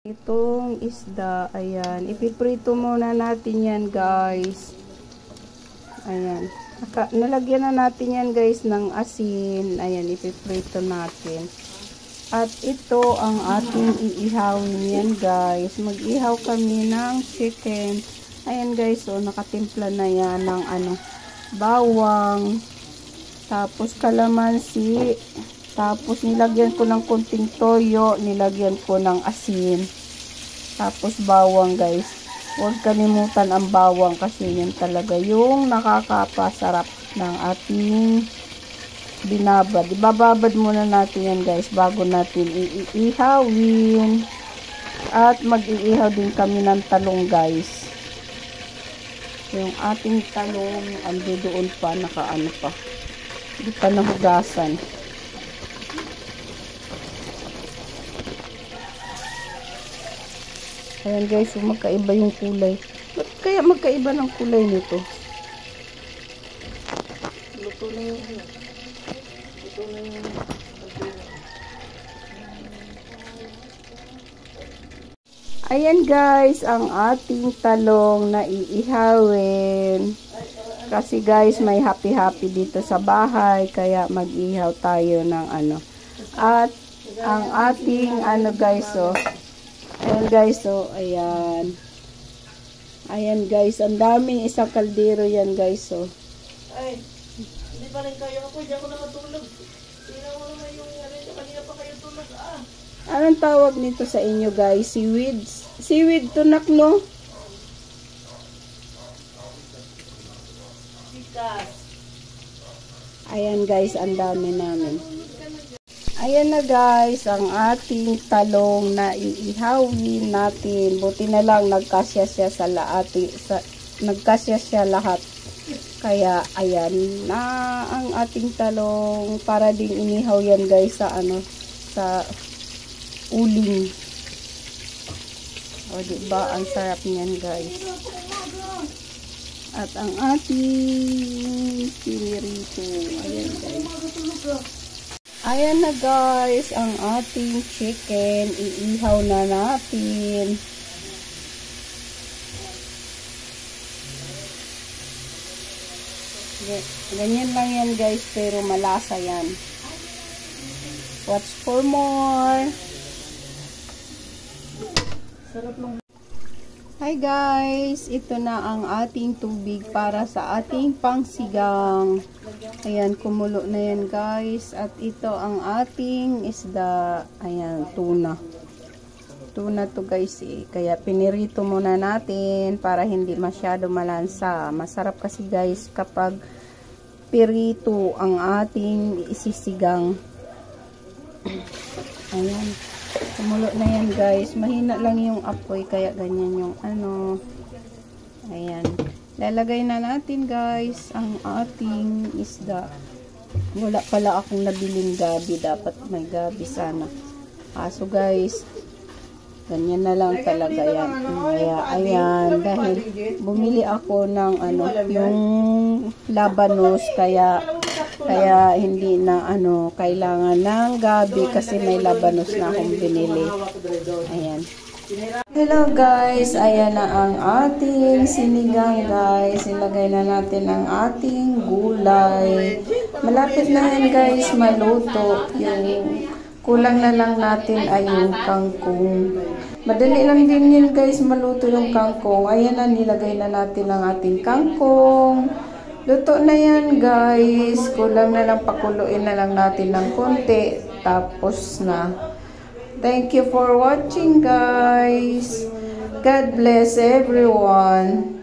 Itong isda, ayan, ipiprito muna natin yan guys. Ayan, nalagyan na natin yan guys ng asin. Ayan, ipiprito natin. At ito ang ating iihawin yan guys. Mag-ihaw kami ng chicken. Ayan guys, so nakatimpla na yan ng bawang, tapos kalamansi. Tapos, nilagyan ko ng kunting toyo, nilagyan ko ng asin. Tapos, bawang guys. Huwag kalimutan ang bawang kasi yan talaga yung nakakapasarap ng ating binabad. Ibababad muna natin yan guys bago natin iihawin. At mag-iihaw din kami ng talong guys. Yung ating talong, ando doon pa, nakaano pa. Hindi pa nahugasan. Ayan guys, so magkaiba yung kulay. Ba't kaya magkaiba ng kulay nito? Luto na yung Ayan guys, ang ating talong na iihawin. Kasi guys, may happy-happy dito sa bahay. Kaya mag-ihaw tayo ng At ang ating guys, so ayan guys, so ayan. Ayan guys, ang daming isang kaldero yan guys, so. Ay, hindi pa rin kayo ako, hindi ako nakatulog. Tingnan mo naman yung kanina pa kayo tulog, Anong tawag nito sa inyo guys? Seaweed? Seaweed tunak, no? Sikas. Ayan guys, ang dami namin. Ayan na guys, ang ating talong na iihawin natin. Buti na lang nagkasya siya nagkasya siya lahat. Kaya ayan na ang ating talong, para din inihaw yan guys sa sa uling. O diba, ang sarap niyan guys. At ang ating pinirito, ayan guys. Ayan na guys, ang ating chicken, iihaw na natin. Ganyan lang yan guys, pero malasa yan. Watch for more. Sarap ng... Hi guys, ito na ang ating tubig para sa ating pangsigang. Ayan, kumulo na yan guys. At ito ang ating isda. Ayan, tuna. Tuna to guys eh. Kaya pinirito muna natin para hindi masyado malansa. Masarap kasi guys kapag pirito ang ating isisigang. Ayan. Kumulo na yan guys. Mahina lang yung apoy kaya ganyan yung Ayan. Lalagay na natin guys ang ating isda. Wala pala akong nabiling gabi. Dapat may gabi sana. So guys, ganyan na lang talaga yan. Kaya ayan, dahil bumili ako ng yung labanos, kaya hindi na kailangan ng gabi kasi may labanos na akong binili. Ayan. Hello guys, ayan na ang ating sinigang guys. Ilagay na natin ang ating gulay. Malapit na yan guys maluto. Yung kulang na lang natin ay yung kangkong. Madali lang din yun guys maluto yung kangkong. Ayan na, nilagay na natin ang ating kangkong. Luto na yan guys. Kulang na lang, pakuluin na lang natin ng konti. Tapos na. Thank you for watching guys. God bless everyone.